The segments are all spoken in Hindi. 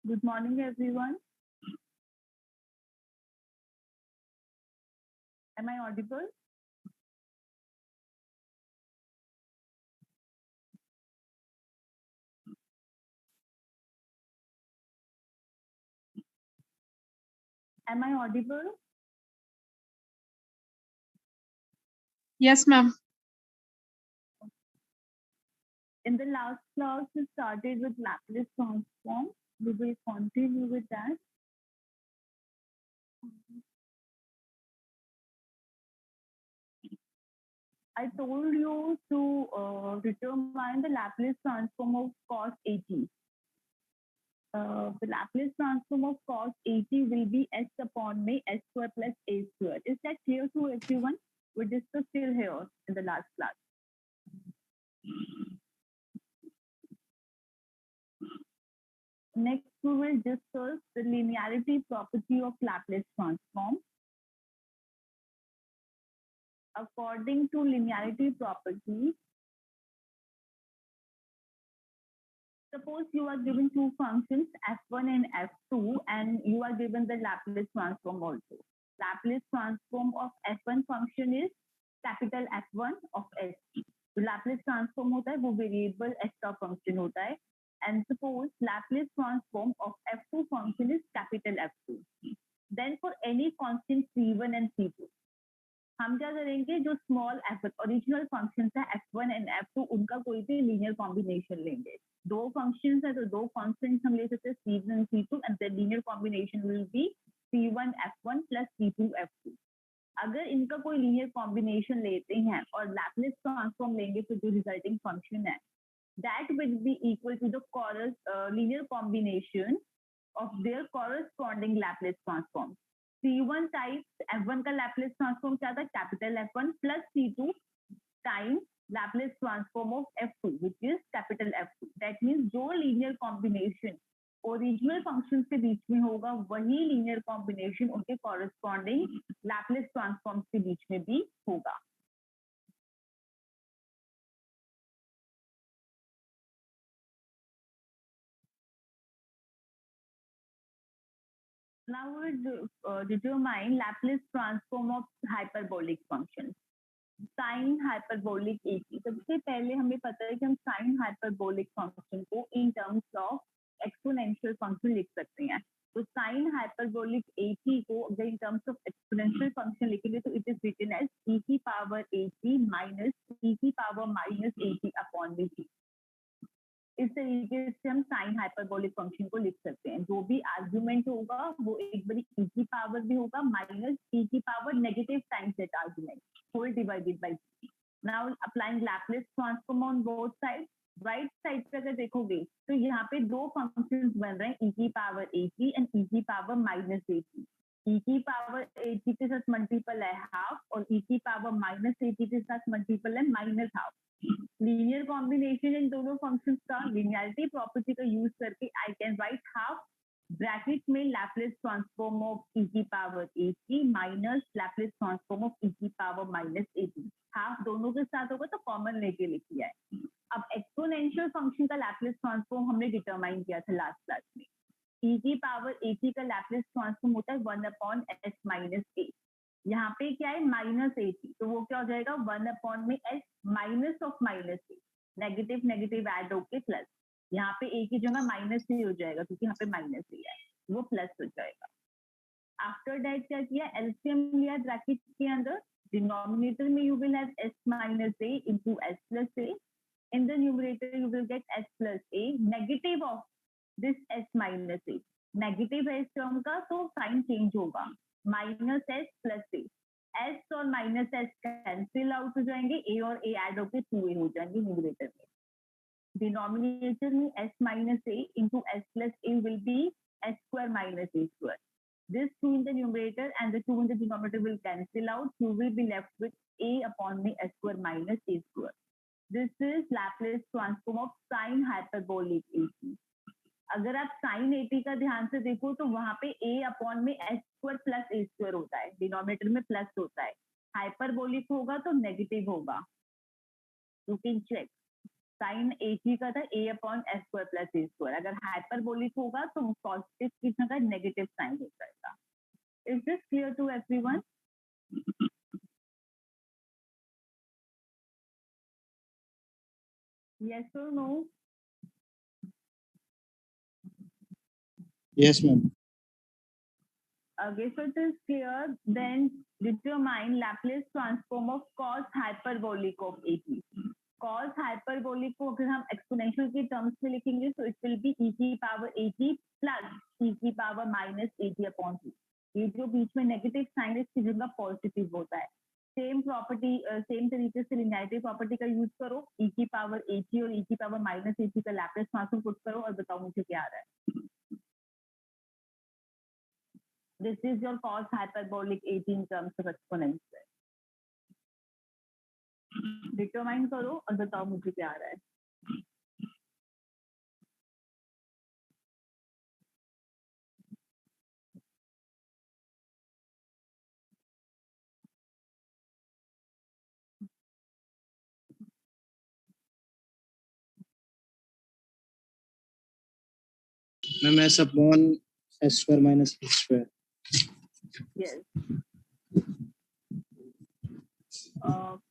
Good morning, everyone. Am I audible? Am I audible? Yes, ma'am. In the last class, we started with Laplace transform. We will continue with that. I told you to determine the Laplace transform of cos 80. The Laplace transform of cos 80 will be s upon may s square plus a square. Is that clear to everyone? We discussed till here in the last class. Next, we will discuss the linearity property of Laplace transform. According to linearity property, suppose you are given two functions f1 and f2 and you are given the Laplace transform also. Laplace transform of f1 function is capital F1 of s. तो Laplace transform होता है वो वेरिएबल s का फंक्शन होता है and suppose Laplace transform of f2 function is capital F2. Then for any constant c1 and c2, हम क्या करेंगे जो स्मॉल एफ ओरिजिनल फंक्शन है f1 एंड f2 उनका कोई भी लीनियर कॉम्बिनेशन लेंगे. दो फंक्शंस है तो दो कांस्टेंट्स हम ले सकते हैं c1 and c2 and the linear combination will be c1 f1 plus c2 f2. अगर इनका कोई लीनियर कॉम्बिनेशन लेते हैं और लैप्लेस ट्रांसफॉर्म लेंगे तो जो रिजल्टिंग फंक्शन है that will be equal to the linear combination of their corresponding Laplace transform. C1 times F1 का Laplace transform क्या था capital F1 plus C2 times Laplace transform of F2 which is capital F2. That means जो linear combination ओरिजिनल फंक्शन के बीच में होगा वही लीनियर कॉम्बिनेशन उनके कॉरेस्पॉन्डिंग लैप्लेस ट्रांसफॉर्म के बीच में भी होगा. Now we determine Laplace transform of hyperbolic functions. Sin hyperbolic AC. सबसे पहले हमें पता है कि हम sin hyperbolic function को in terms of exponential function लिख सकते हैं. तो sin hyperbolic AC को अगर in terms of exponential function लिखेंगे तो it is written as e की power AC minus e की power minus AC upon dt. इस तरीके से हम साइन हाइपरबोलिक फंक्शन को लिख सकते हैं. जो भी आर्गुमेंट होगा वो एक बारी e की पावर भी होगा माइनस e की power negative times that argument whole divided by c. Now applying Laplace transform on both side. Right side पे अगर देखोगे तो यहाँ पे दो फंक्शंस बन रहे हैं e की पावर ac एंड e की पावर माइनस ac. e की पावर ac के साथ मल्टीपल है हाफ और e की पावर माइनस ac के साथ मल्टीपल है माइनस हाफ. लीनियर कॉम्बिनेशन इन दोनों फंक्शंस का लिनियरिटी प्रॉपर्टी का यूज करके I can write half bracket में लैप्लेस ट्रांसफॉर्म ऑफ e की power ac minus Laplace transform of e की पावर माइनस ac. हाफ दोनों के साथ होगा तो कॉमन लेके लिख लिया है. अब एक्सपोनेंशियल फंक्शन का लैप्लेस ट्रांसफॉर्म हमने डिटरमाइन किया था लास्ट क्लास में. e की पावर ac का लैप्लेस ट्रांसफॉर्म होता है 1/s माइनस a. यहाँ पे क्या है माइनस ac तो वो क्या हो जाएगा 1/में s minus of minus a. Negative negative add होके प्लस. यहाँ पे a की जगह माइनस ही हो जाएगा क्योंकि यहाँ पे माइनस ही है वो प्लस हो जाएगा. आफ्टर दैट क्या किया एलसीएम लिया ब्रैकेट के अंदर. डिनोमिनेटर में you will have s minus a into s plus a. In the numerator you will gate s plus a negative of this s minus a. Negative है इस टर्म का तो साइन चेंज होगा माइनस एस प्लस ए. एस और माइनस एस कैंसिल आउट हो जाएंगे ए और ए ऐड होकर 2a हो जाएंगे न्यूमरेटर में. डिनोमिनेटर में s minus a into s plus a will be s square minus a square. This 2 in the numerator and the 2 in the denominator will cancel out. You will be left with a upon the s square minus a square. This is Laplace transform of sin hyperbolic AC. अगर आप साइन 80 का ध्यान से देखो तो वहां पे a अपॉन में s square plus a square होता है. डिनोमिनेटर में प्लस होता है. हाइपरबोलिक होगा तो नेगेटिव होगा. You can check. Sine a t का था a upon s square plus a square, अगर हाइपरबोलिक होगा तो पॉजिटिव की जगह नेगेटिव साइन हो जाएगा. Is this clear to everyone? Yes or no? Yes, ma'am. Okay, so it is clear. Then determine Laplace transform of cos hyperbolic of AT. Cos hyperbolic को अगर हम exponential के terms में लिखेंगे तो it will be e की power AT plus e की power minus AT upon 2. ये जो बीच में negative sign है इसकी जगह positive होता है. सेम प्रॉपर्टी सेम तरीके से लिनियरिटी प्रॉपर्टी का यूज करो, e की पावर AT और e की पावर माइनस AT का लैप्लेस ट्रांसफॉर्म पुट करो और बताओ मुझे क्या आ रहा है. This is your cos hyperbolic AT in terms of exponential. Determine करो और बताओ मुझे क्या आ रहा है. Ma'am, S upon S square minus S square. Yes.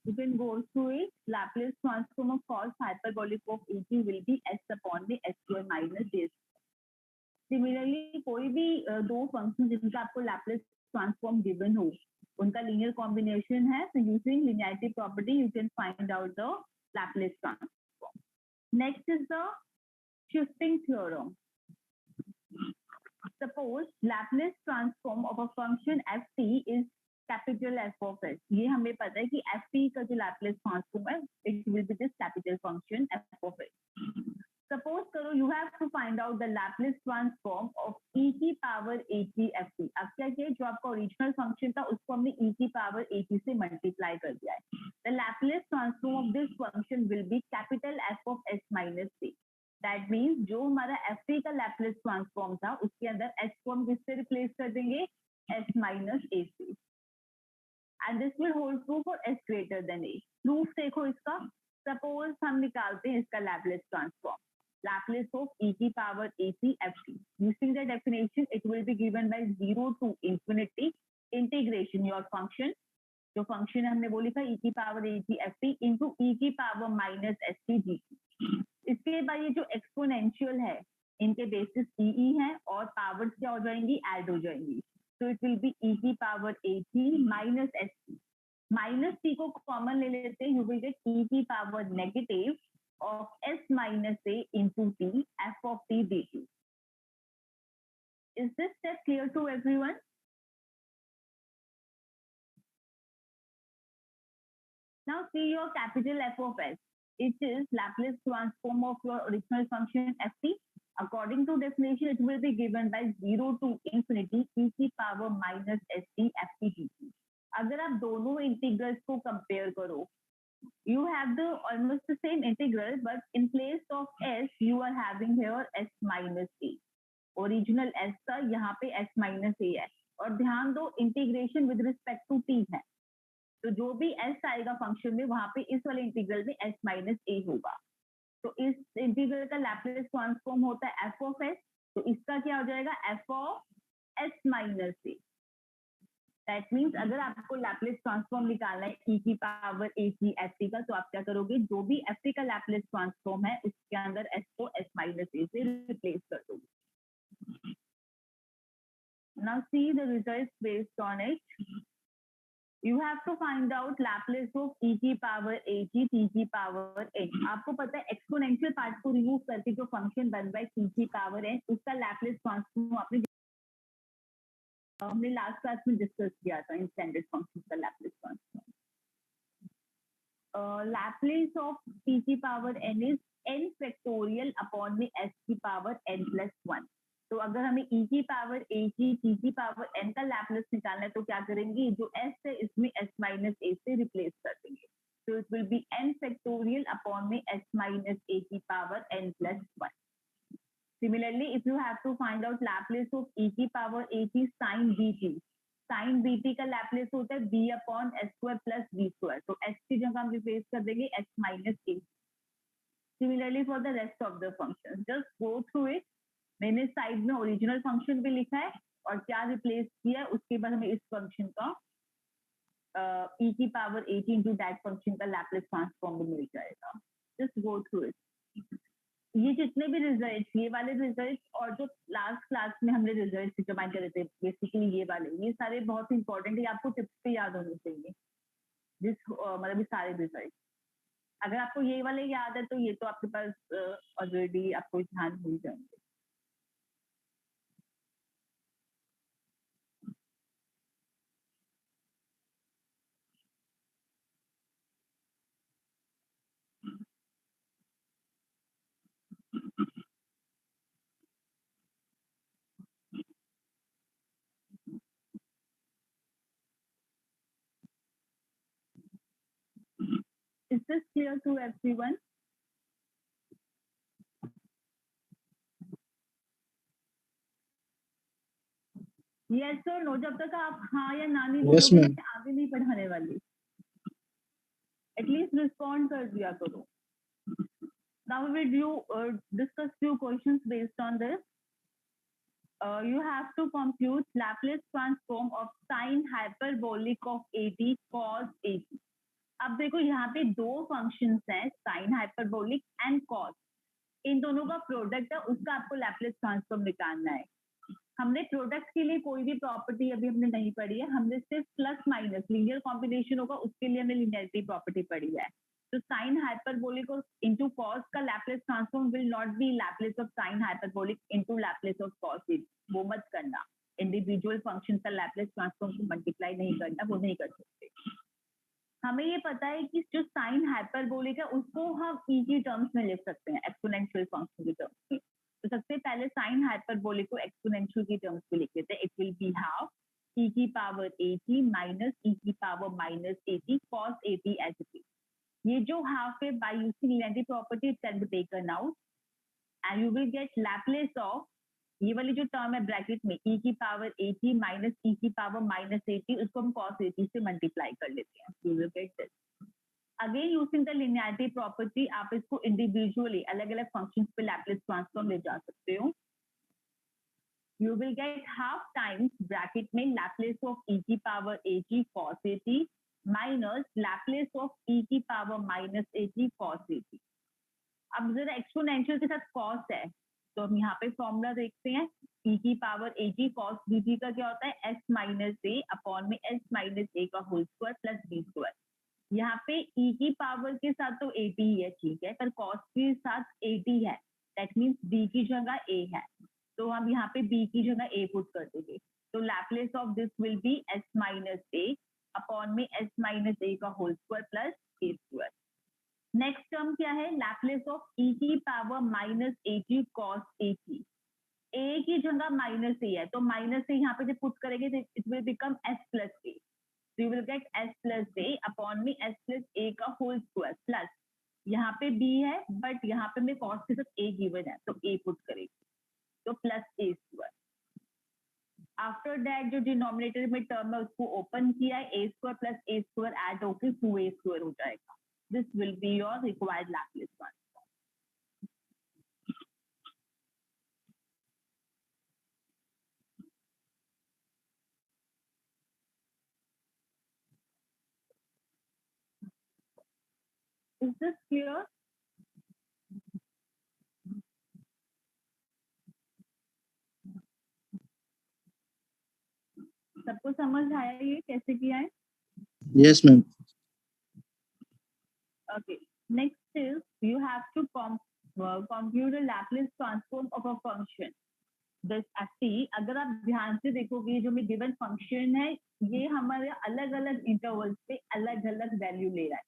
You can go through it. Laplace transform of cos hyperbolic of AT will be s upon the s square minus a. Similarly, कोई भी दो फंक्शन जिनका आपको Laplace transform given हो, उनका linear combination है, so using linearity property you can find out the Laplace transform. Next is the shifting theorem. Suppose Laplace transform of a function ft is capital F of s. ये हमें पता है कि ft का जो Laplace transform है, it will be this capital function f of s. Suppose करो you have to find out the Laplace transform of e की power at ft. अब क्या किया, जो आपका original function था उसको हमने e की power at से multiply कर दिया है. The Laplace transform of this function will be capital F of s minus a. That means जो हमारा ft का Laplace transform था उसके अंदर s को हम किससे रिप्लेस कर देंगे, s minus a से. And this will hold true for s greater than a. Proof देखो इसका. Suppose हम निकालते हैं इसका Laplace transform. Laplace of e की power at ft. Using the definition, it will be given by 0 to infinity integration your function. जो फंक्शन हमने वो लिखा e की power at ft into e की पावर minus st dt. इसके बाद ये जो एक्सपोनेंशियल है इनके बेसिस e है और पावर्स क्या हो जाएंगी, ऐड हो जाएंगी. तो इट विल बी e की power at minus st. Minus t को कॉमन ले लेते हैं, यू विल गेट e की power negative of s minus a into t f of t dt. Is this step clear to everyone? Now see your capital F of s. It is Laplace transform of your original function ft. According to definition, it will be given by 0 to infinity e की power minus st ft dt. अगर आप दोनों इंटीग्रल्स को कंपेयर करो, you have the almost the same integral, but in place of s you are having here s minus a. Original s का यहाँ पे s minus a है. और ध्यान दो integration with respect to t है, तो जो भी s आएगा फंक्शन में वहां पे इस वाले इंटीग्रल में s minus a होगा. तो इस इंटीग्रल का लैप्लेस ट्रांसफॉर्म होता है f of s. तो इसका क्या हो जाएगा, f of s minus a. That means अगर आपको लैप्लेस ट्रांसफॉर्म निकालना है e की पावर at ft का, तो आप क्या करोगे, जो भी ft का लैप्लेस ट्रांसफॉर्म है उसके अंदर s को s minus a से रिप्लेस कर दोगे. Now see the results based on it. You have to find out Laplace of e की पावर at t की पावर n. आपको पता है एक्सपोनेंशियल पार्ट को रिमूव करके जो फंक्शन बन रहा है t की पावर n, उसका लैप्लेस ट्रांसफॉर्म आपने हमने लास्ट क्लास में डिस्कस किया था इन स्टैंडर्ड फंक्शन का Laplace transform. Laplace of t की power n is n factorial upon में s की पावर n प्लस 1. तो अगर हमें e की पावर at t की पावर n का लैप्लेस निकालना है तो क्या करेंगे, जो s है इसमें s माइनस a से रिप्लेस कर देंगे. तो it will B n factorial upon में s माइनस a की power n plus 1. Similarly, if you have to find out Laplace of e की power at sin bt, sin bt का लैप्लेस होता है b upon s square plus b square. तो s की जगह हम रिप्लेस कर देंगे s minus a. Similarly for the rest of the functions, just go through it. मैंने साइड में ओरिजिनल फंक्शन भी लिखा है और क्या रिप्लेस किया है, उसके बाद हमें इस फंक्शन का e की पावर 80 इंटू दैट फंक्शन का लैप्लेस ट्रांसफॉर्म भी मिल जाएगा. Just go through it. ये जितने भी रिजल्ट, ये वाले रिजल्ट और जो लास्ट क्लास में हमने रिजल्ट डिटरमाइन करे थे, बेसिकली ये वाले, ये सारे बहुत इंपॉर्टेंट है, आपको टिप्स पे याद होने चाहिए. मतलब ये सारे रिजल्ट अगर आपको ये वाले याद है तो ये तो आपके पास ऑलरेडी आपको ध्यान मिल जाएंगे. Is this clear to everyone? Yes or no? जब तक आप हाँ या ना नहीं Yes, बोलोगे ma'am. मैं आगे नहीं पढ़ाने वाली. At least respond कर दिया करो. Now we will discuss few questions based on this. You have to compute Laplace transform of sine hyperbolic of 80 cos 80. अब देखो यहाँ पे दो फंक्शंस हैं, साइन हाइपरबोलिक एंड कॉस. इन दोनों का प्रोडक्ट है, उसका आपको लैप्लेस ट्रांसफॉर्म निकालना है. हमने प्रोडक्ट के लिए कोई भी प्रॉपर्टी अभी हमने नहीं पढ़ी है, हमने सिर्फ प्लस माइनस लीनियर कॉम्बिनेशन होगा उसके लिए हमने लिनियरिटी प्रॉपर्टी पढ़ी है. तो साइन हाइपरबोलिक इनटू कॉस का Laplace transform will not be Laplace of sine hyperbolic into Laplace of cos. वो मत करना, इंडिविजुअल फंक्शन का लैप्लेस ट्रांसफॉर्म को मल्टीप्लाई नहीं करना, वो नहीं कर सकते. हमें ये पता है कि जो साइन हाइपरबोलिक है उसको हम ई की टर्म्स में लिख सकते हैं, एक्सपोनेंशियल फंक्शन की टर्म्स में. तो सबसे पहले साइन हाइपरबोलिक को एक्सपोनेंशियल की टर्म्स में लिख लेते हैं. It will be half e की पावर 80 माइनस e की power minus 80 cos 80 as it is. ये जो हाफ है by using linearity property it can be taken out and you will get Laplace of ये वाली जो टर्म है ब्रैकेट में e की पावर 80 माइनस e की पावर माइनस 80, उसको हम cos 80 से मल्टीप्लाई कर लेते हैं. You will get this. Again using the linearity property आप इसको इंडिविजुअली अलग अलग फंक्शंस पे लैप्लेस ट्रांसफॉर्म ले जा सकते हो. You will get half times bracket में लैप्लेस ऑफ e की power 80 cos 80 minus Laplace of e की पावर माइनस 80 cos 80. अब जरा एक्सपोनेंशियल के साथ कॉस है तो हम यहाँ पे फॉर्मूला देखते हैं. e की पावर 80 cos dt का क्या होता है, s माइनस a अपॉन में s माइनस a का whole square plus b square. यहाँ पे e की पावर के साथ तो 80 ही है, ठीक है, पर cos के साथ 80 है, दैट मीन्स b की जगह a है, तो हम यहाँ पे b की जगह a पुट कर देंगे. तो Laplace of this will be s minus a upon में s माइनस a का whole square plus a square. Next term क्या है, लैप्लेस ऑफ e की पावर माइनस 80 cos 80. a की जगह माइनस a है तो माइनस a यहाँ पे जब पुट करेंगे तो it will become s plus a. So you will get s plus a upon में s plus a का होल स्क्वायर प्लस यहाँ पे b है बट यहाँ पे मैं cos के साथ a गिवन है तो a पुट करेंगे तो plus a square. After that जो डिनोमिनेटर में टर्म है उसको ओपन किया है, a square plus a square add होकर 2a स्क्वायर हो जाएगा. This will be your required Laplace transform. Is this clear? सबको समझ आया ये कैसे किया है? Yes, ma'am. Okay. Next is you have to compute the Laplace transform of a function. This ft अगर आप ध्यान से देखोगे जो मैं गिवन फंक्शन है ये हमारे अलग अलग इंटरवल्स पे अलग अलग वैल्यू ले रहा है.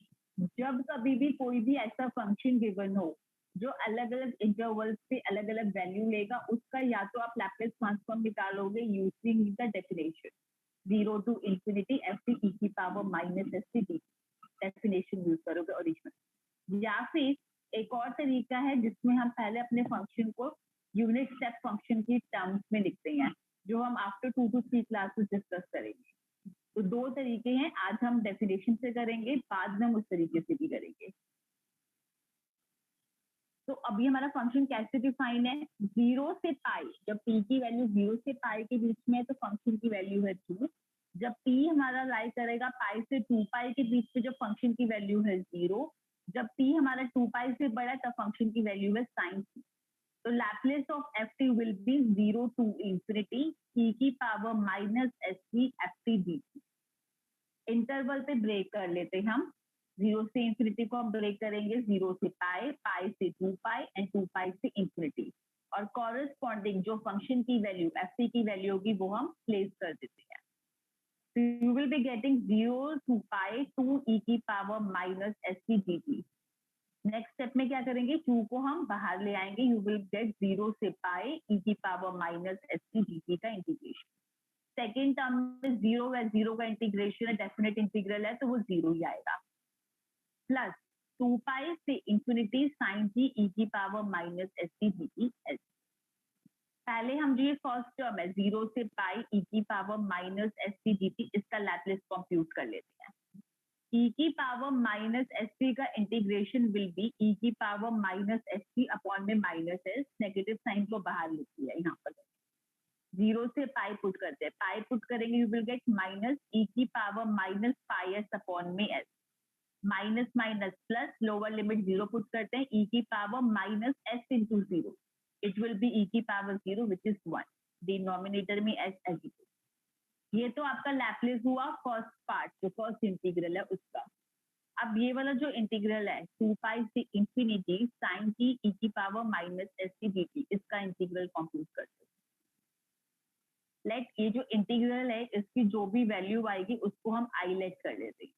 जब कभी भी कोई भी ऐसा फंक्शन गिवन हो जो अलग अलग इंटरवल्स पे अलग अलग वैल्यू लेगा उसका या तो आप लैप्लेस ट्रांसफॉर्म निकालोगे using the definition 0 to infinity ft e की power minus st dt. Definition use करोगे ओरिजिनल. या फिर एक और तरीका है जिसमें हम पहले अपने फंक्शन को यूनिट स्टेप फंक्शन की टर्म्स में लिखते हैं जो हम आफ्टर 2 to 3 क्लासेस डिस्कस करेंगे. तो दो तरीके हैं, आज हम डेफिनेशन से करेंगे, बाद में हम उस तरीके से भी करेंगे. तो अभी हमारा फंक्शन कैसे डिफाइन है, 0 से पाई, जब p की वैल्यू 0 से पाई के बीच में है तो फंक्शन की वैल्यू है 2। जब p हमारा लाई करेगा पाई से 2 पाई के बीच में, जब फंक्शन की वैल्यू है 0। जब p हमारा 2 पाई से बड़ा है तब फंक्शन की वैल्यू है sin t। तो Laplace of ft will be 0 to infinity e की power minus st ft dt। Interval पे ब्रेक कर लेते हैं हम, 0 से इंफिनिटी को हम ब्रेक करेंगे, 0 से पाई, पाई से 2 पाई एंड 2 पाई से इंफिनिटी। और कॉरेस्पॉन्डिंग जो फंक्शन की वैल्यू ft की वैल्यू होगी वो हम प्लेस कर देते हैं। So you will be getting 0 to pi 2 e की power minus st dt। Next step में क्या करेंगे, q को हम बाहर ले आएंगे, यू विल गेट 0 से पाई e की पावर माइनस st dt का इंटीग्रेशन। सेकेंड टर्म में 0 है, 0 का इंटीग्रेशन है, डेफिनेट इंटीग्रल है तो वो 0 ही आएगा, प्लस 2 पाई से इंफिनिटी साइन t e की power minus st dt s। पहले हम जो ये फर्स्ट टर्म है 0 से पाई e की पावर माइनस st dt, इसका लैप्लेस कंप्यूट कर लेते हैं। e की पावर माइनस st का इंटीग्रेशन विल बी e की पावर माइनस st अपॉन में माइनस s, नेगेटिव साइन को बाहर लेती है, यहाँ पर 0 से पाई पुट करते हैं, पाई पुट करेंगे you will get minus e की power minus pi s upon में s, minus minus plus, lower limit 0 put करते हैं, e की power minus s into 0, it will B e की पावर 0 विच इज 1, डिनोमिनेटर में s एज इट इज। ये तो आपका लैप्लेस हुआ फर्स्ट पार्ट, जो फर्स्ट इंटीग्रल है उसका। अब ये वाला जो इंटीग्रल है 2 पाई से इंफिनिटी साइन t e की पावर माइनस st dt, इसका इंटीग्रल कंप्यूट करते हैं। लेट ये जो इंटीग्रल है इसकी जो भी वैल्यू आएगी उसको हम आई लेट कर लेते हैं।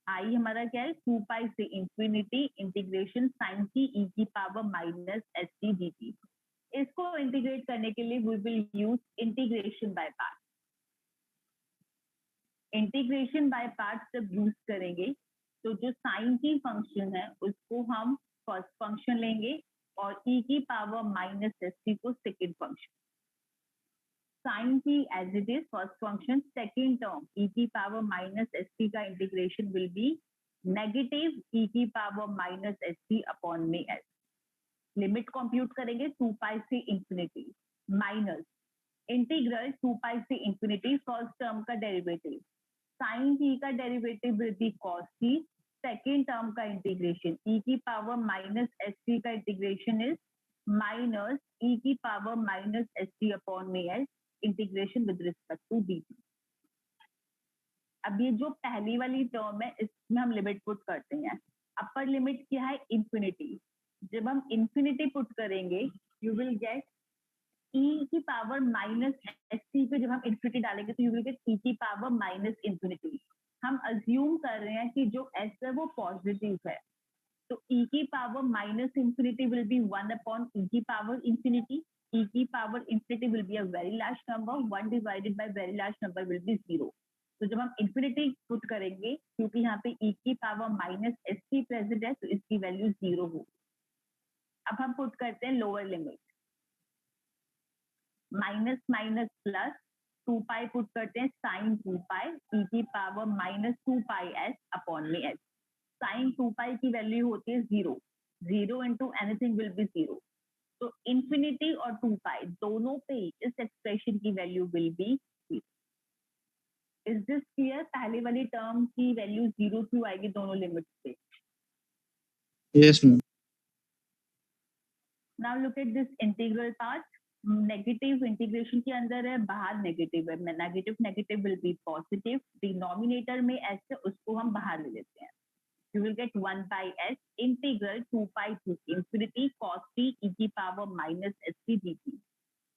आई हमारा क्या है, 2 पाई से infinity integration sine t e की पावर माइनस st dt। इसको इंटीग्रेट करने के लिए we will use integration by part. Integration by part जब यूज करेंगे तो जो साइन की फंक्शन है उसको हम फर्स्ट फंक्शन लेंगे और e की पावर माइनस st को सेकेंड फंक्शन। साइन की as it is first function, second term e की पावर माइनस st का integration will be negative e की पावर माइनस st अपॉन में s। लिमिट कंप्यूट करेंगे 2 पाई से इंफिनिटी माइनस इंटीग्रल 2 पाई से इंफिनिटी फर्स्ट टर्म का डेरिवेटिव साइन t का derivative will be cos t, second term का इंटीग्रेशन e की पावर माइनस st का इंटीग्रेशन इज माइनस e की पावर माइनस st अपॉन में s, integration with respect to dt। अब ये जो पहली वाली टर्म है इसमें हम लिमिट पुट करते हैं। अपर लिमिट क्या है, इंफिनिटी। जब हम इंफिनिटी पुट करेंगे यू विल गेट e की पावर माइनस st पे जब हम इंफिनिटी डालेंगे तो यू विल गेट e की पावर माइनस इंफिनिटी। हम अज्यूम कर रहे हैं कि जो s है वो पॉजिटिव है, तो e की power minus infinity will be 1 upon e की पावर इंफिनिटी। e की power infinity will be a very large number, 1 divided by very large number will be 0। तो जब हम इंफिनिटी पुट करेंगे क्योंकि यहाँ पे e की पावर माइनस st प्रेजेंट है तो इसकी वैल्यू 0 होगी। अब हम पुट करते हैं lower limit, minus minus plus 2 pi put करते हैं, साइन 2 पाई e की power minus 2 pi s upon में s। साइन 2 पाई की वैल्यू होती है 0, 0 इंटू एनीथिंग विल बी 0। तो इंफिनिटी और 2 पाई दोनों पे इस एक्सप्रेशन की value will be 0। Is this clear? पहले वाली टर्म की वैल्यू 0 क्यों आएगी दोनों लिमिट्स पे? Yes, ma'am. Now look at this integral part. Negative integration के अंदर है, बाहर नेगेटिव है, negative negative will be positive, denominator में s है उसको हम बाहर ले लेते हैं। You will get 1 by s integral 2 pi to infinity cos t e की power minus st dt.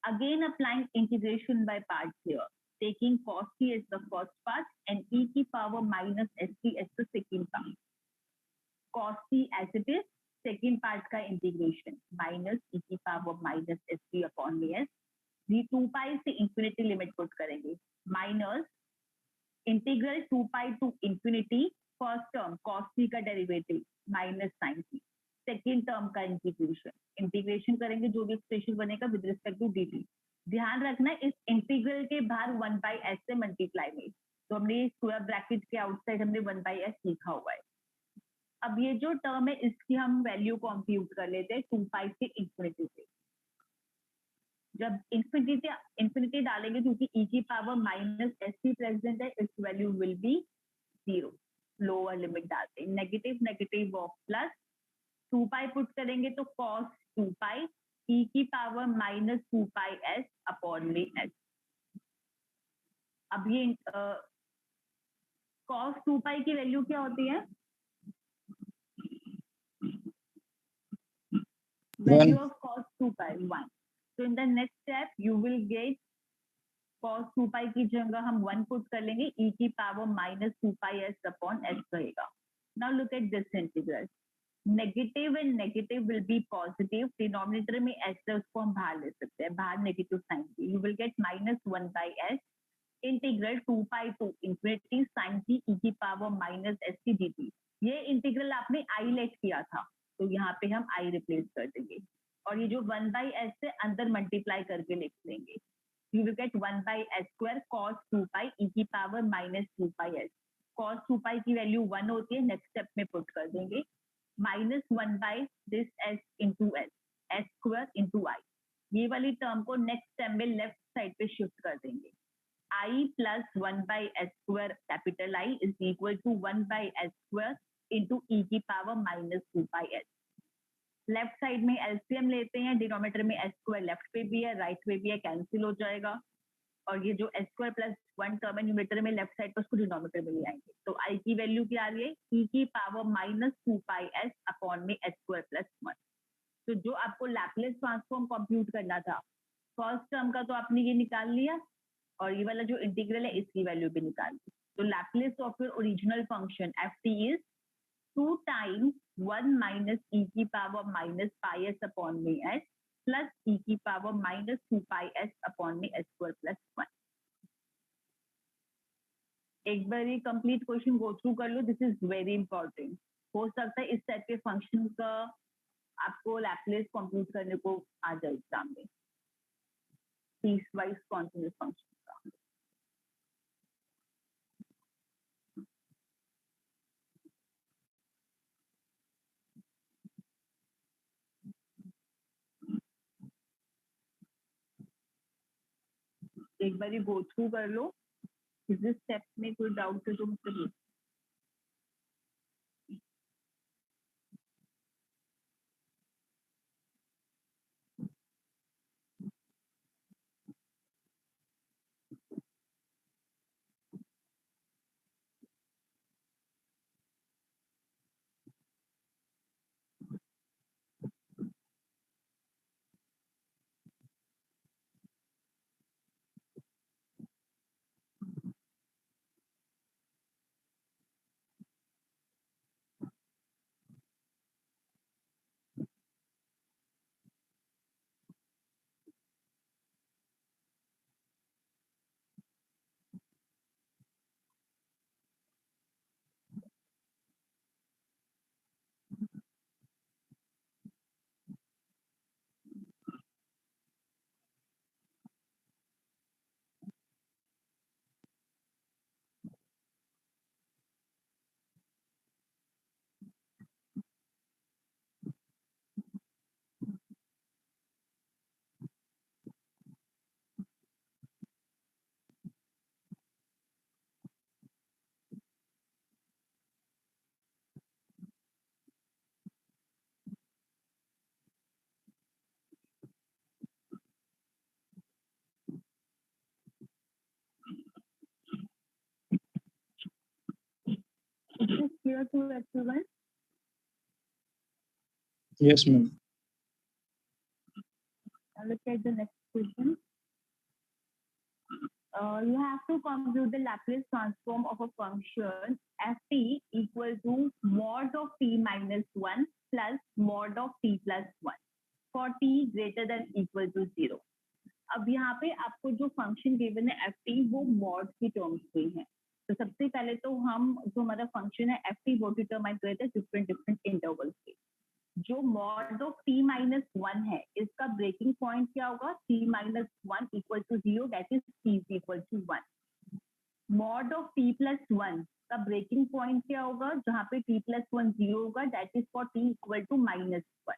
Again applying integration by parts here, taking cos t as the first part and e की power minus st as the second part. Cos t as it is, second part का integration minus e की power minus st upon में s. ये 2 pi से infinity limit put करेंगे minus integral 2 pi to infinity first term cos t का derivative minus sin t, second term का इंटीग्रेशन करेंगे जो भी एक्सप्रेशन बनेगा विद रिस्पेक्ट टू dt। ध्यान रखना इस इंटीग्रल के बाहर 1 बाई s से मल्टीप्लाई में, तो हमने स्क्वायर ब्रैकेट के आउटसाइड हमने 1 बाई s लिखा हुआ है। अब ये जो टर्म है इसकी हम वैल्यू कंप्यूट कर लेते हैं 2 पाई से इंफिनिटी से। जब इंफिनिटी डालेंगे क्योंकि e की power minus s c present है, इस value will be 0। Lower limit डालते हैं, negative negative of plus 2 pi put करेंगे तो कॉस 2 पाई e की power minus 2 pi s upon में s। अब ये कॉस 2 पाई की वैल्यू क्या होती है? Value of cos 2 pi 1। So in the next step you will get cos 2 पाई की जगह हम 1 पुट कर लेंगे, e की power minus 2 pi s upon s रहेगा। Now look at this integral. Negative and negative will be positive, denominator में s है उसको हम बाहर ले सकते हैं, बाहर नेगेटिव साइन की। You will get minus 1 by s integral 2 pi to infinity sine की e की पावर माइनस s की dt। ये इंटीग्रल आपने i लेट किया था तो यहाँ पे हम i रिप्लेस कर देंगे और ये जो 1 बाई s से अंदर मल्टीप्लाई करके लिख लेंगे। You will gate 1 by s square cos 2 pi e की power minus 2 pi s। Cos 2 पाई की वैल्यू 1 होती है, नेक्स्ट स्टेप में पुट कर देंगे minus 1 by this s into s, s square into i। ये वाली टर्म को नेक्स्ट स्टेप में लेफ्ट साइड पे शिफ्ट कर देंगे। i plus 1 by s square capital I is equal to 1 by s square into e की power minus 2 pi s। Left side में एलसीएम लेते हैं, डिनोमिनेटर में s स्क्वायर लेफ्ट पे भी है राइट पे भी है, कैंसिल हो जाएगा और ये जो s स्क्वायर प्लस 1 टर्म है न्यूमरेटर में लेफ्ट साइड पर उसको डिनोमिनेटर में ले आएंगे। तो i की वैल्यू क्या आ रही है? e की power minus 2 pi s upon में s स्क्वायर प्लस 1। तो जो आपको लैपलेस ट्रांसफॉर्म कंप्यूट करना था, फर्स्ट टर्म का तो आपने ये निकाल लिया और ये वाला जो इंटीग्रल है इसकी वैल्यू भी निकाल ली। तो Laplace of your original function ft is 2 times 1 minus e की power minus pi s upon में s प्लस e की power minus 2 pi s upon में s स्क्वायर प्लस 1। एक बार ये कंप्लीट क्वेश्चन गो थ्रू कर लो, दिस इज वेरी इंपॉर्टेंट। हो सकता है इस टाइप के फंक्शन का आपको लैपलेस कंप्यूट करने को आ जाए एग्जाम में, पीस वाइज कॉन्टिन्यूस फंक्शन का। एक बार ये गो थ्रू कर लो, इस स्टेप में कोई डाउट है तो मुझसे पूछो। Is this clear to everyone? Yes, ma'am. Now look at the next question. You have to compute the Laplace transform of a function ft equal to mod of t minus 1 plus mod of t plus 1 for t greater than equal to 0. अब यहाँ पे आपको जो फंक्शन गिवन है ft वो मॉड की टर्म्स में है। तो सबसे पहले तो हम जो हमारा फंक्शन है ft वो डिटरमाइन करते हैं डिफरेंट इंटरवल्स के। जो मॉड ऑफ t माइनस 1 है इसका ब्रेकिंग पॉइंट क्या होगा? t minus 1 equal to 0 that is t equal to 1। Mod of t plus 1 का ब्रेकिंग पॉइंट क्या होगा, जहाँ पे t प्लस 1 0 होगा, that is for t equal to -1।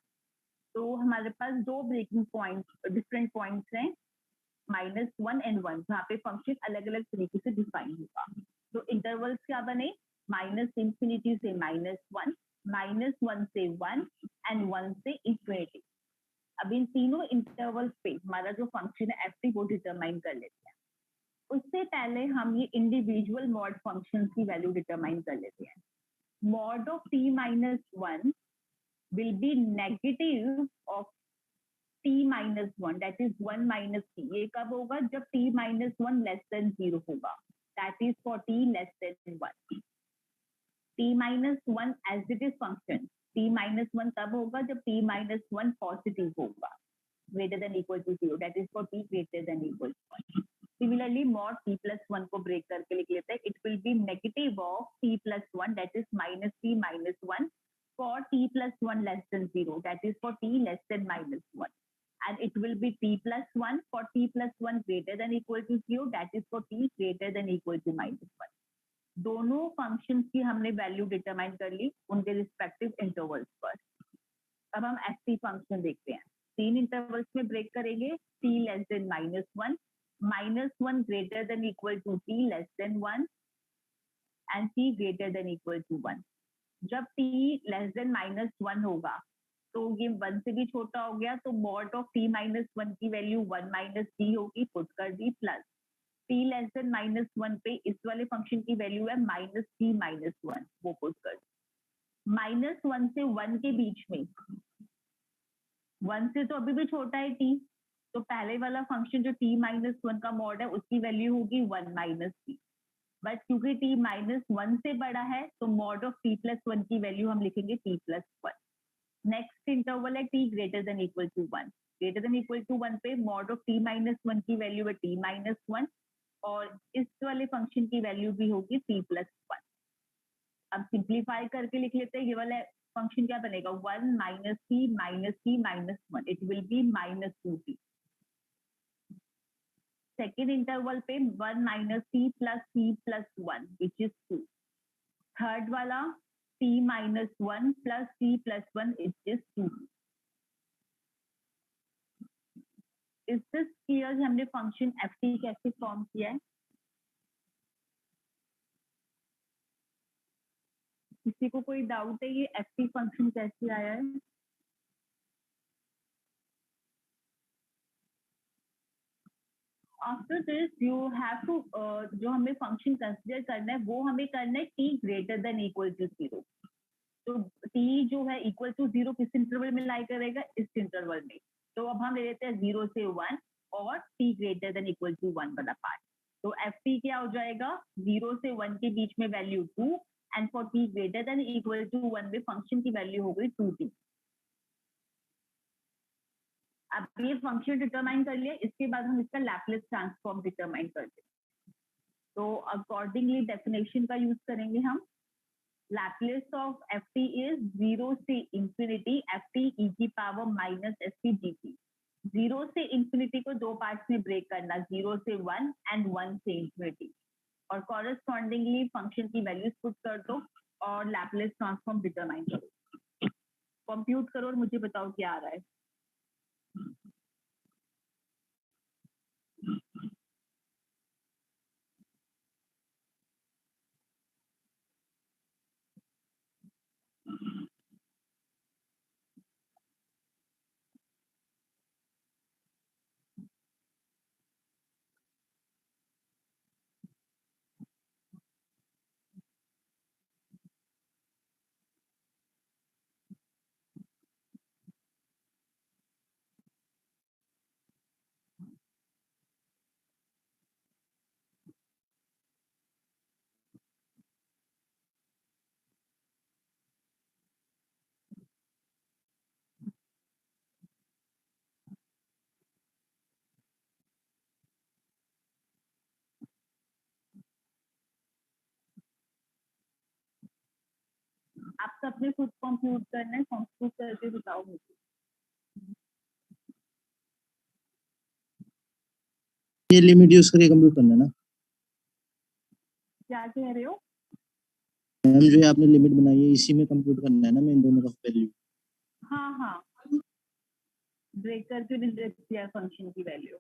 तो हमारे पास दो ब्रेकिंग पॉइंट डिफरेंट पॉइंट्स हैं, -1 एंड 1, जहाँ पे फंक्शन अलग अलग तरीके से डिफाइन होगा। तो इंटरवल्स क्या बने, -∞ से -1, -1 से 1 एंड 1 से इंफिनिटी। अब इन तीनों इंटरवल्स पे हमारा जो फंक्शन है एफ टी वो डिटरमाइन कर लेते हैं। उससे पहले हम ये इंडिविजुअल मॉड फंक्शन की वैल्यू डिटरमाइन कर लेते हैं। Mod of t minus 1 will be negative of t minus 1, that is 1 minus t। ये कब होगा, जब t minus 1 less than 0 होगा, that is for t less than 1। t minus 1 as it is function, t minus 1 तब होगा जब t minus 1 positive होगा, greater than equal to 0, that is for t greater than equal to 1। Similarly, mod t plus 1 को break करके लिख लेते हैं, it will be negative of t plus 1, that is minus t minus 1 for t plus 1 less than 0, that is for t less than -1। And it will be t plus 1 for t plus 1 greater than equal to 0, that is for t greater than equal to -1। दोनों फंक्शंस की हमने वैल्यू डिटरमाइन कर ली उनके रिस्पेक्टिव इंटरवल्स पर। अब हम एफ टी फंक्शन देखते हैं, 3 इंटरवल्स में ब्रेक करेंगे, t less than -1, -1 greater than equal to t less than 1 and t greater than equal to 1। जब t लेस देन -1 होगा तो ये 1 से भी छोटा हो गया, तो मॉड ऑफ t माइनस 1 की वैल्यू 1 माइनस t होगी, पुट कर दी, प्लस t लेस देन -1 पे इस वाले फंक्शन की वैल्यू है माइनस t माइनस 1, वो पुट कर दी। -1 से 1 के बीच में, 1 से तो अभी भी छोटा है t, तो पहले वाला फंक्शन जो t माइनस 1 का मॉड है उसकी वैल्यू होगी 1 माइनस t। बट क्योंकि t माइनस 1 से बड़ा है तो मॉड ऑफ t प्लस 1 की वैल्यू हम लिखेंगे t प्लस 1। नेक्स्ट इंटरवल है t greater than equal to 1, greater than equal to 1 पे मॉड ऑफ t माइनस 1 की वैल्यू है t माइनस 1 और इस वाले फंक्शन की वैल्यू भी होगी t प्लस 1। अब सिंप्लीफाई करके लिख लेते हैं, ये वाला फंक्शन क्या बनेगा, 1 minus t minus 1, it will B -2t। Second interval पे 1 minus t plus 1 which is 2। Third वाला t minus 1 plus t plus 1 which is 2। इस दिस क्लियर हमने फंक्शन एफ टी कैसे फॉर्म किया है? किसी को कोई डाउट है ये एफ टी फंक्शन कैसे आया है? After this you have to, जो हमें फंक्शन कंसिडर करना है वो हमें करना है t greater than equal to 0। तो t जो है इक्वल टू 0 किस इंटरवल में लाई करेगा, इस इंटरवल में। तो अब हम ले लेते हैं 0 से 1 और t greater than equal to 1 वाला पार्ट। तो एफ टी क्या हो जाएगा, 0 से 1 के बीच में value 2 and for t greater than equal to 1 में फंक्शन की वैल्यू हो गई 2t। अब ये फंक्शन डिटरमाइन कर लिया, इसके बाद हम इसका लैप्लेस ट्रांसफॉर्म डिटरमाइन करते हैं। तो अकॉर्डिंगली डेफिनेशन का यूज करेंगे हम। Laplace of F T is 0 से इंफिनिटी एफ टी ई की power minus S T D T. 0 से इंफिनिटी को दो पार्ट्स में ब्रेक करना, 0 से 1 एंड 1 से इंफिनिटी, और कॉरेस्पॉन्डिंगली फंक्शन की वैल्यूज पुट कर दो और लैप्लेस ट्रांसफॉर्म डिटरमाइन करो। कंप्यूट करो और मुझे बताओ क्या आ रहा है। आप सबने खुद कंप्यूट करना है, कंप्यूट करके बताओ मुझे। ये लिमिट यूज करके कंप्यूट करना है ना? क्या कह रहे हो? मैम जो ये आपने लिमिट बनाई है इसी में कंप्यूट करना है ना मैं इन दोनों का वैल्यू। हाँ हाँ, ब्रेक करके डिफरेंस किया फंक्शन की वैल्यू।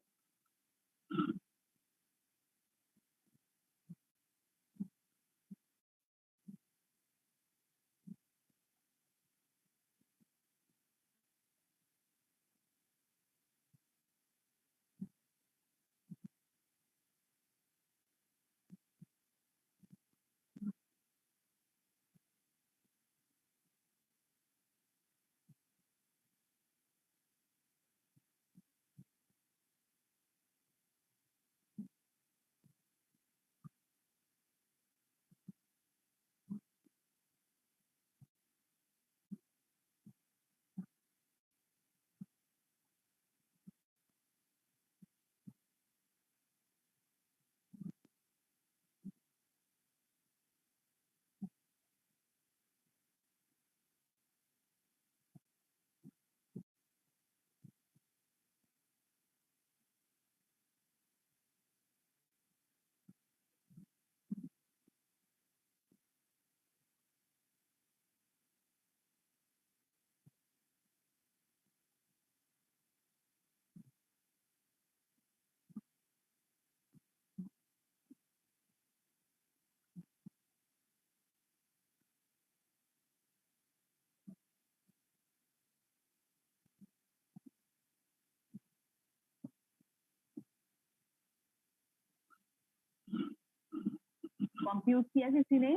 कंप्यूट किया किसी ने?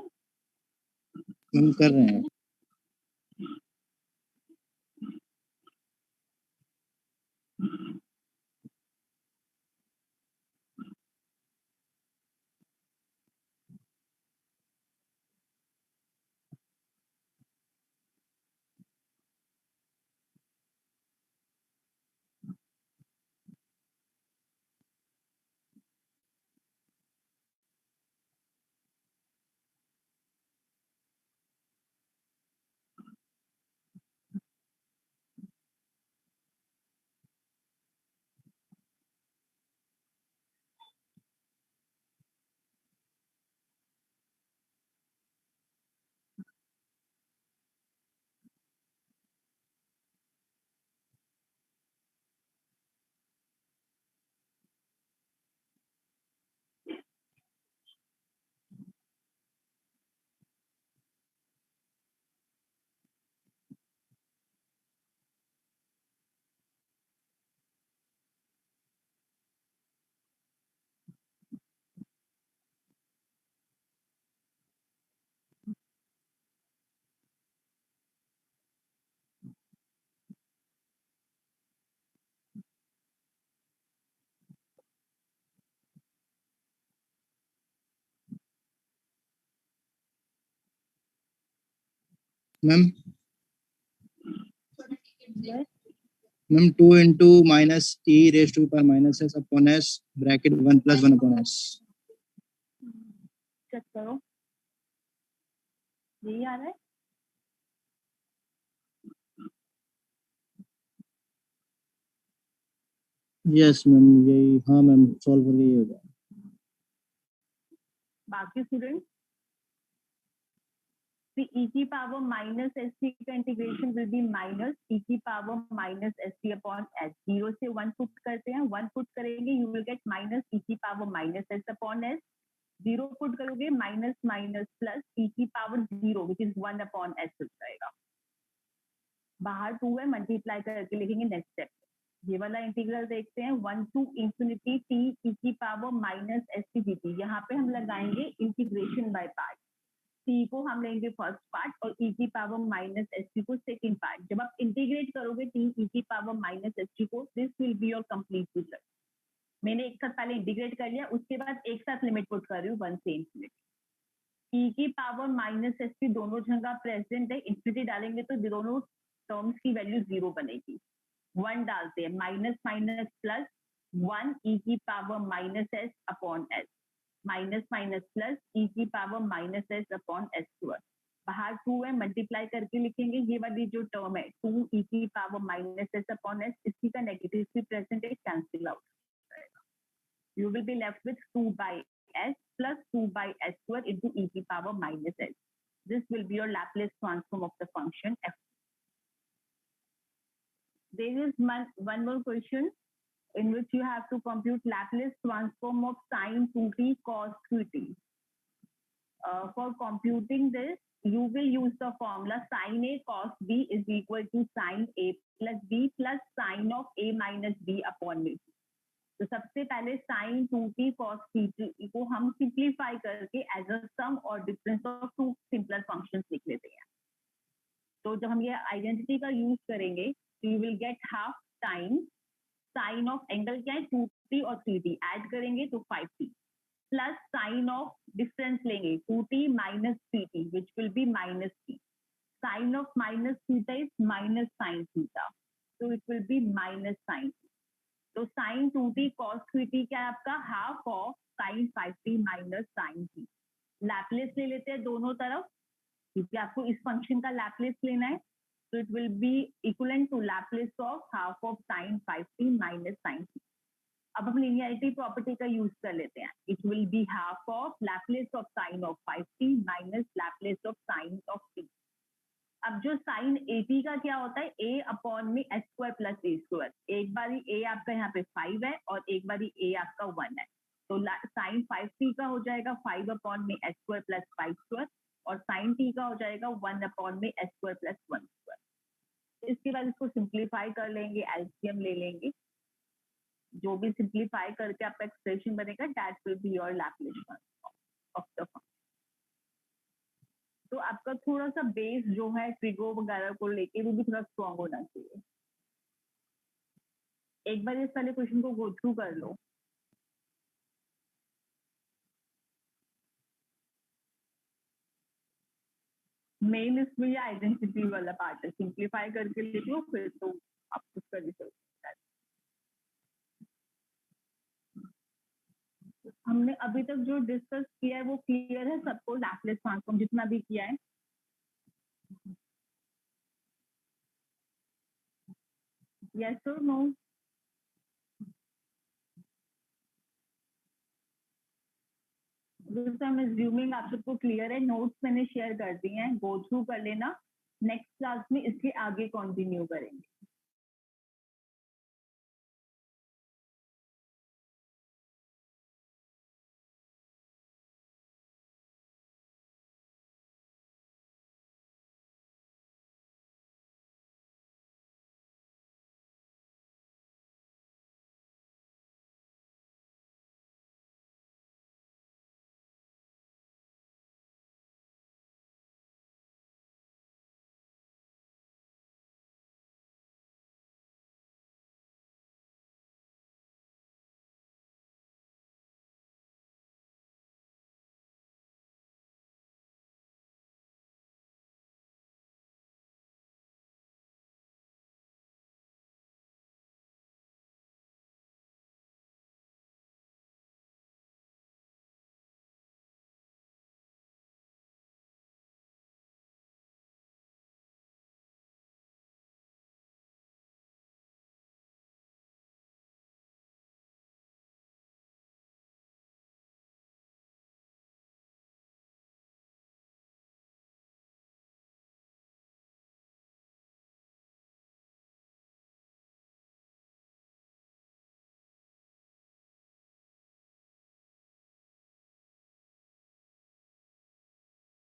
हम कर रहे हैं। Ma'am Yes. मैम 2 into माइनस e raised to the power minus s upon s bracket 1 plus 1 upon s। Check करो, यही आ रहा है? यस मैम यही, हाँ मैम सॉल्व करके ये हो जाए। बाकी स्टूडेंट e की पावर माइनस एस टी का integration will be minus e की power minus S T upon S. 0 से 1 पुट करते हैं, 1 पुट करेंगे you will get minus e की power minus S upon S. 0 put करोगे माइनस माइनस प्लस e की power 0 which is 1 upon S हो जाएगा। बाहर 2 है, मल्टीप्लाई करके लिखेंगे नेक्स्ट स्टेप। ये वाला इंटीग्रल देखते हैं, 1 टू इंफिनिटी टी e की power minus S T D T. यहाँ पे हम लगाएंगे इंटीग्रेशन बाय पार्ट। t को हम लेंगे फर्स्ट पार्ट और e की पावर माइनस एस टी को सेकंड पार्ट। जब आप इंटीग्रेट करोगे t e की पावर माइनस एस टी को, this will be your complete result. मैंने एक साथ पहले इंटीग्रेट कर लिया, उसके बाद एक साथ लिमिट पुट कर रही हूँ 1 से इंफिनिटी। e की पावर माइनस एस टी दोनों जगह प्रेजेंट है, इंफिनिटी डालेंगे तो दोनों टर्म्स की वैल्यू 0 बनेगी। 1 डालते हैं, माइनस माइनस प्लस 1 e की power minus S upon S, minus minus plus e की power minus S upon s square. बाहर 2 है, मल्टीप्लाई करके लिखेंगे। ये वाली जो टर्म है 2 e की power minus S upon S, इसी का नेगेटिव भी प्रेजेंट है, cancel out. You will be left with 2 by S plus 2 by s square into e to the power minus s. This will be your Laplace transform of the function f. There is one more question in which you have to compute Laplace transform of sine 2t cos 3t. For computing this, you will use the formula sin a cos b is equal to sin a plus b plus sin of a minus b upon b. तो सबसे पहले sin 2t cos 3t को हम सिंप्लीफाई करके एज अ सम और difference of two simpler functions लिख लेते हैं. तो जब हम ये आइडेंटिटी का यूज करेंगे तो you will get half time sine of angle क्या है 2t और 3t ऐड करेंगे तो 5t plus sign of difference लेंगे 2t minus 3t which will be minus t. Sine of minus theta is minus sine theta, तो it will be minus sine. तो साइन 2t cos 3t क्या है आपका half of sine 5t minus sine t. Laplace ले लेते हैं दोनों तरफ क्योंकि आपको इस फंक्शन का लैपलेस लेना है. तो it will be equivalent to Laplace of half of sine 5t minus sine t. अब हम लिनियरिटी प्रॉपर्टी का यूज कर लेते हैं. It will be half of Laplace of sine of 5t minus Laplace of sine of t. अब जो साइन 80 का क्या होता है a अपॉन में s square plus a square. एक बारी a आपका यहाँ पे 5 है और एक बारी a आपका 1 है. तो साइन 5t का हो जाएगा 5 अपॉन में s स्क्वायर प्लस 5 स्क्वायर और साइन t का हो जाएगा 1 अपॉन में s स्क्वायर प्लस 1 स्क्वायर. इसके बाद इसको सिंप्लीफाई कर लेंगे, एलसीएम ले लेंगे. जो भी सिंप्लीफाई करके आपका एक्सप्रेशन बनेगा that will be your Laplace transform of the function. तो आपका थोड़ा सा बेस जो है ट्रिगो वगैरह को लेके वो भी थोड़ा स्ट्रॉन्ग होना चाहिए. एक बार इस पहले क्वेश्चन को गो थ्रू कर लो. मेन इसमें ये आइडेंटिटी वाला पार्ट है. सिंप्लीफाई करके लिख लो फिर तो आप कुछ कर ही सकते. हमने अभी तक जो डिस्कस किया है वो क्लियर है सबको. लैपलेस ट्रांसफॉर्म जितना भी किया है. Yes or no? This I'm assuming आप सबको क्लियर है. नोट्स मैंने शेयर कर दिए हैं, गो थ्रू कर लेना. नेक्स्ट क्लास में इसके आगे कंटिन्यू करेंगे.